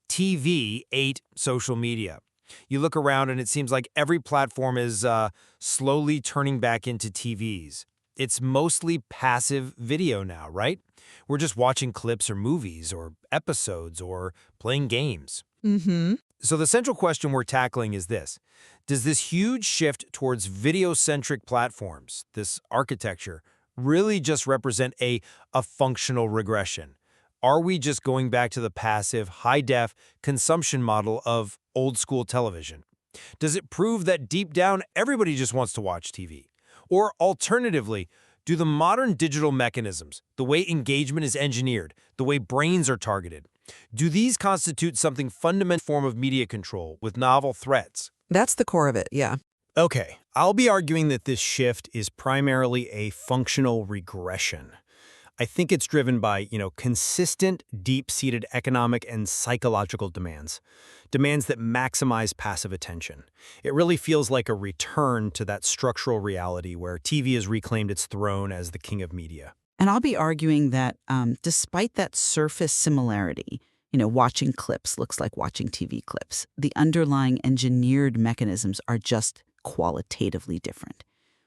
TV ate social media. You look around and it seems like every platform is slowly turning back into TVs. It's mostly passive video now, right? We're just watching clips or movies or episodes or playing games. Mm-hmm. So the central question we're tackling is this. Does this huge shift towards video-centric platforms, this architecture, really just represent a functional regression? Are we just going back to the passive, high-def consumption model of old-school television? Does it prove that deep down everybody just wants to watch TV? Or alternatively, do the modern digital mechanisms, the way engagement is engineered, the way brains are targeted, do these constitute something fundamental form of media control with novel threats? That's the core of it, yeah. Okay, I'll be arguing that this shift is primarily a functional regression. I think it's driven by, consistent, deep-seated economic and psychological demands. Demands that maximize passive attention. It really feels like a return to that structural reality where TV has reclaimed its throne as the king of media. And I'll be arguing that despite that surface similarity, watching clips looks like watching TV clips, the underlying engineered mechanisms are just qualitatively different.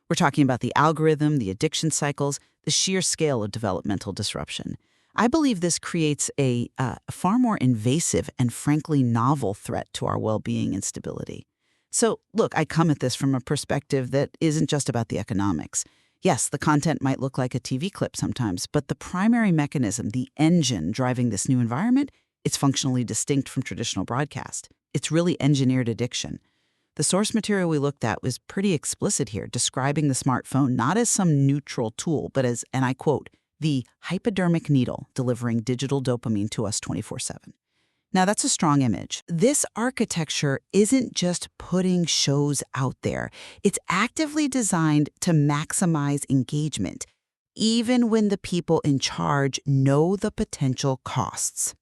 We're talking about the algorithm, the addiction cycles, the sheer scale of developmental disruption. I believe this creates a far more invasive and frankly novel threat to our well-being and stability. So, look, I come at this from a perspective that isn't just about the economics. Yes, the content might look like a TV clip sometimes, but the primary mechanism, the engine driving this new environment, it's functionally distinct from traditional broadcast. It's really engineered addiction. The source material we looked at was pretty explicit here, describing the smartphone not as some neutral tool, but as, and I quote, the hypodermic needle delivering digital dopamine to us 24/7. Now, that's a strong image. This architecture isn't just putting shows out there. It's actively designed to maximize engagement, even when the people in charge know the potential costs.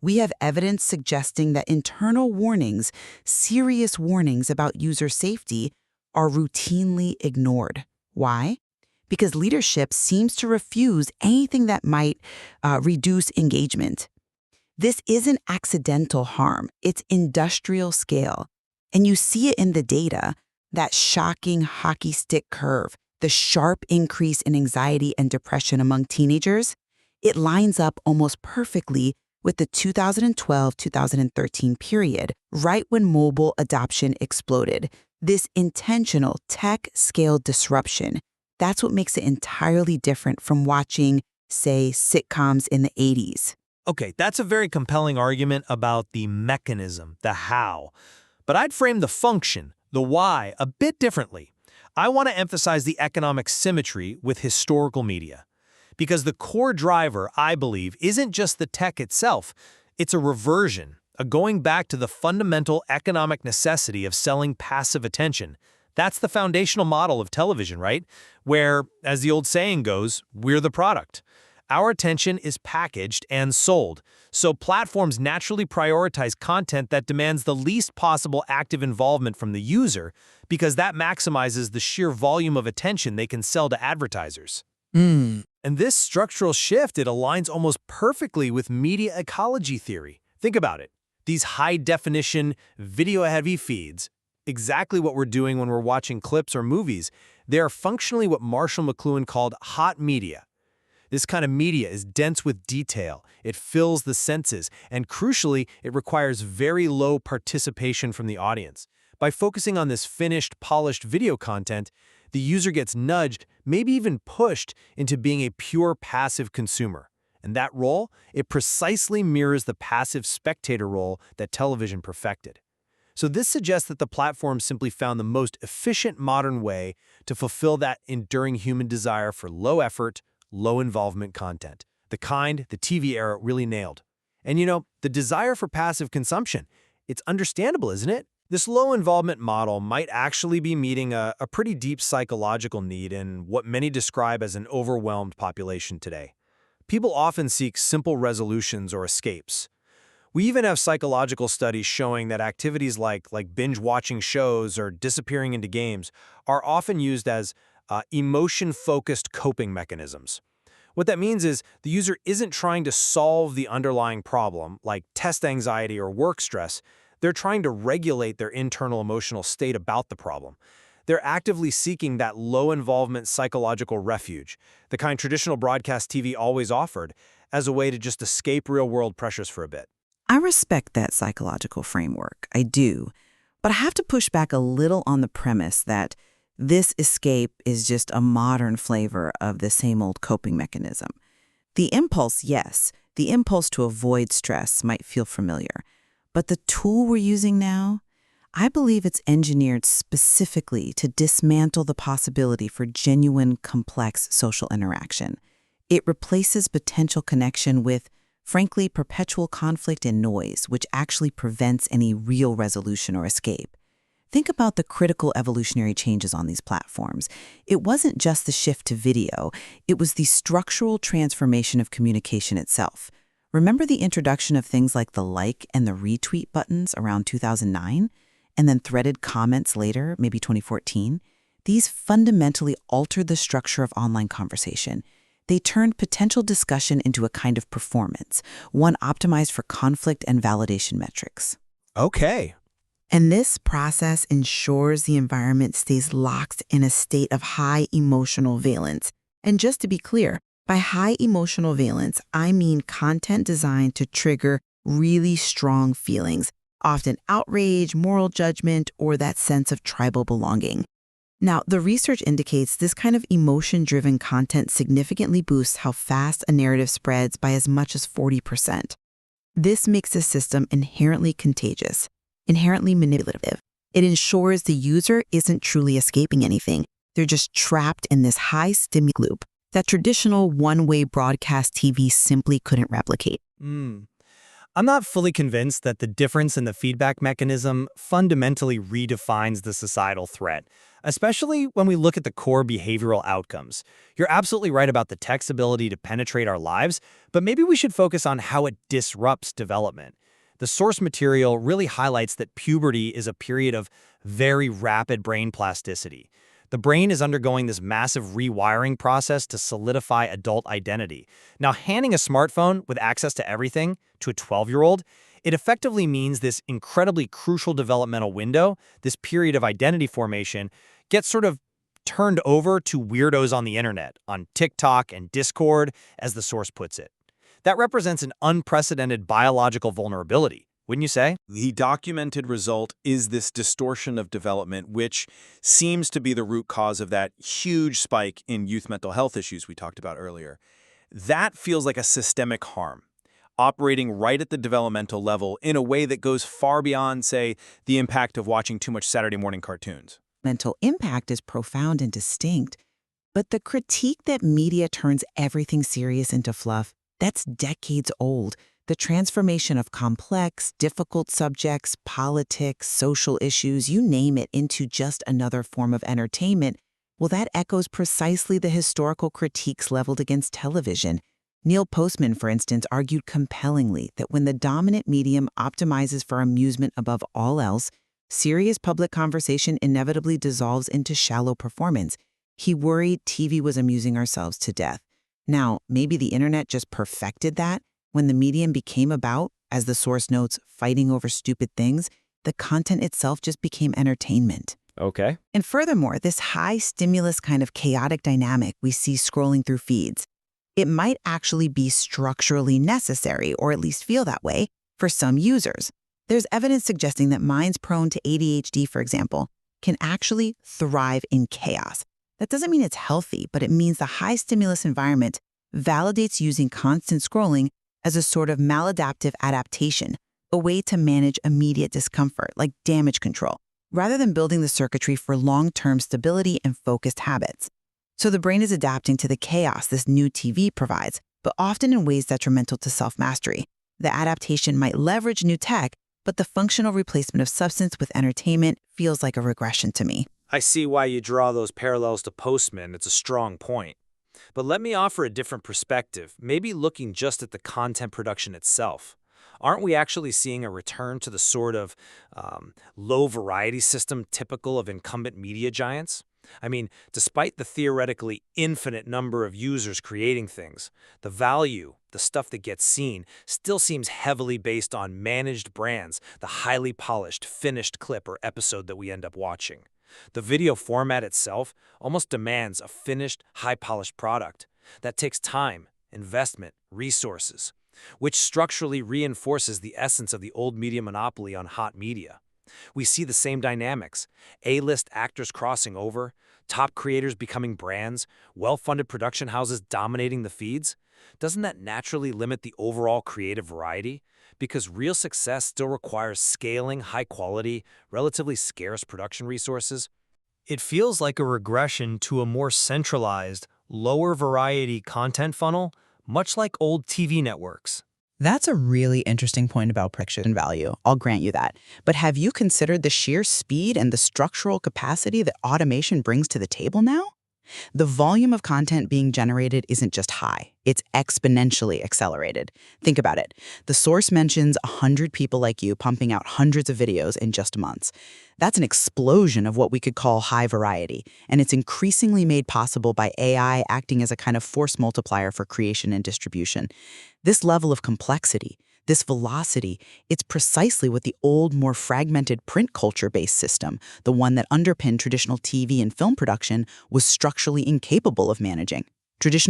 We have evidence suggesting that internal warnings, serious warnings about user safety, are routinely ignored. Why? Because leadership seems to refuse anything that might reduce engagement. This isn't accidental harm, it's industrial scale. And you see it in the data, that shocking hockey stick curve, the sharp increase in anxiety and depression among teenagers. It lines up almost perfectly with the 2012-2013 period, right when mobile adoption exploded. This intentional tech-scale disruption, that's what makes it entirely different from watching, say, sitcoms in the 80s. Okay, that's a very compelling argument about the mechanism, the how. But I'd frame the function, the why, a bit differently. I want to emphasize the economic symmetry with historical media. Because the core driver, I believe, isn't just the tech itself. It's a reversion, a going back to the fundamental economic necessity of selling passive attention. That's the foundational model of television, right? Where, as the old saying goes, we're the product. Our attention is packaged and sold, so platforms naturally prioritize content that demands the least possible active involvement from the user because that maximizes the sheer volume of attention they can sell to advertisers. And this structural shift, it aligns almost perfectly with media ecology theory. Think about it. These high-definition, video-heavy feeds, exactly what we're doing when we're watching clips or movies, they are functionally what Marshall McLuhan called hot media. This kind of media is dense with detail, it fills the senses, and crucially, it requires very low participation from the audience. By focusing on this finished, polished video content, the user gets nudged, maybe even pushed, into being a pure passive consumer. And that role, it precisely mirrors the passive spectator role that television perfected. So this suggests that the platform simply found the most efficient modern way to fulfill that enduring human desire for low-effort, low-involvement content, the kind the TV era really nailed. And the desire for passive consumption, it's understandable, isn't it? This low-involvement model might actually be meeting a pretty deep psychological need in what many describe as an overwhelmed population today. People often seek simple resolutions or escapes. We even have psychological studies showing that activities like binge-watching shows or disappearing into games are often used as emotion-focused coping mechanisms. What that means is the user isn't trying to solve the underlying problem, like test anxiety or work stress. They're trying to regulate their internal emotional state about the problem. They're actively seeking that low-involvement psychological refuge, the kind traditional broadcast TV always offered, as a way to just escape real-world pressures for a bit. I respect that psychological framework. I do. But I have to push back a little on the premise that this escape is just a modern flavor of the same old coping mechanism. The impulse, yes, the impulse to avoid stress might feel familiar. But the tool we're using now, I believe it's engineered specifically to dismantle the possibility for genuine, complex social interaction. It replaces potential connection with, frankly, perpetual conflict and noise, which actually prevents any real resolution or escape. Think about the critical evolutionary changes on these platforms. It wasn't just the shift to video, it was the structural transformation of communication itself. Remember the introduction of things like the like and the retweet buttons around 2009? And then threaded comments later, maybe 2014? These fundamentally altered the structure of online conversation. They turned potential discussion into a kind of performance, one optimized for conflict and validation metrics. Okay. And this process ensures the environment stays locked in a state of high emotional valence. And just to be clear, by high emotional valence, I mean content designed to trigger really strong feelings, often outrage, moral judgment, or that sense of tribal belonging. Now, the research indicates this kind of emotion-driven content significantly boosts how fast a narrative spreads by as much as 40%. This makes the system inherently contagious, inherently manipulative. It ensures the user isn't truly escaping anything. They're just trapped in this high-stimuli loop that traditional one-way broadcast TV simply couldn't replicate. I'm not fully convinced that the difference in the feedback mechanism fundamentally redefines the societal threat, especially when we look at the core behavioral outcomes. You're absolutely right about the tech's ability to penetrate our lives, but maybe we should focus on how it disrupts development. The source material really highlights that puberty is a period of very rapid brain plasticity. The brain is undergoing this massive rewiring process to solidify adult identity. Now, handing a smartphone with access to everything to a 12-year-old, it effectively means this incredibly crucial developmental window, this period of identity formation, gets sort of turned over to weirdos on the internet, on TikTok and Discord, as the source puts it. That represents an unprecedented biological vulnerability, wouldn't you say? The documented result is this distortion of development, which seems to be the root cause of that huge spike in youth mental health issues we talked about earlier. That feels like a systemic harm, operating right at the developmental level in a way that goes far beyond, say, the impact of watching too much Saturday morning cartoons. Mental impact is profound and distinct, but the critique that media turns everything serious into fluff, that's decades old. The transformation of complex, difficult subjects, politics, social issues, you name it, into just another form of entertainment, well, that echoes precisely the historical critiques leveled against television. Neil Postman, for instance, argued compellingly that when the dominant medium optimizes for amusement above all else, serious public conversation inevitably dissolves into shallow performance. He worried TV was amusing ourselves to death. Now, maybe the internet just perfected that. When the medium became about, as the source notes, fighting over stupid things, the content itself just became entertainment. Okay. And furthermore, this high-stimulus kind of chaotic dynamic we see scrolling through feeds, it might actually be structurally necessary, or at least feel that way, for some users. There's evidence suggesting that minds prone to ADHD, for example, can actually thrive in chaos. That doesn't mean it's healthy, but it means the high-stimulus environment validates using constant scrolling as a sort of maladaptive adaptation, a way to manage immediate discomfort, like damage control, rather than building the circuitry for long-term stability and focused habits. So the brain is adapting to the chaos this new TV provides, but often in ways detrimental to self-mastery. The adaptation might leverage new tech, but the functional replacement of substance with entertainment feels like a regression to me. I see why you draw those parallels to Postman. It's a strong point. But let me offer a different perspective, maybe looking just at the content production itself. Aren't we actually seeing a return to the sort of low variety system typical of incumbent media giants? I mean, despite the theoretically infinite number of users creating things, the value, the stuff that gets seen, still seems heavily based on managed brands, the highly polished, finished clip or episode that we end up watching. The video format itself almost demands a finished, high-polished product. That takes time, investment, resources, which structurally reinforces the essence of the old media monopoly on hot media. We see the same dynamics: A-list actors crossing over, top creators becoming brands, well-funded production houses dominating the feeds. Doesn't that naturally limit the overall creative variety? Because real success still requires scaling high-quality, relatively scarce production resources. It feels like a regression to a more centralized, lower-variety content funnel, much like old TV networks. That's a really interesting point about production value. I'll grant you that. But have you considered the sheer speed and the structural capacity that automation brings to the table now? The volume of content being generated isn't just high, it's exponentially accelerated. Think about it. The source mentions 100 people like you pumping out hundreds of videos in just months. That's an explosion of what we could call high variety, and it's increasingly made possible by AI acting as a kind of force multiplier for creation and distribution. This level of complexity, this velocity, it's precisely what the old, more fragmented print culture-based system, the one that underpinned traditional TV and film production, was structurally incapable of managing. Traditional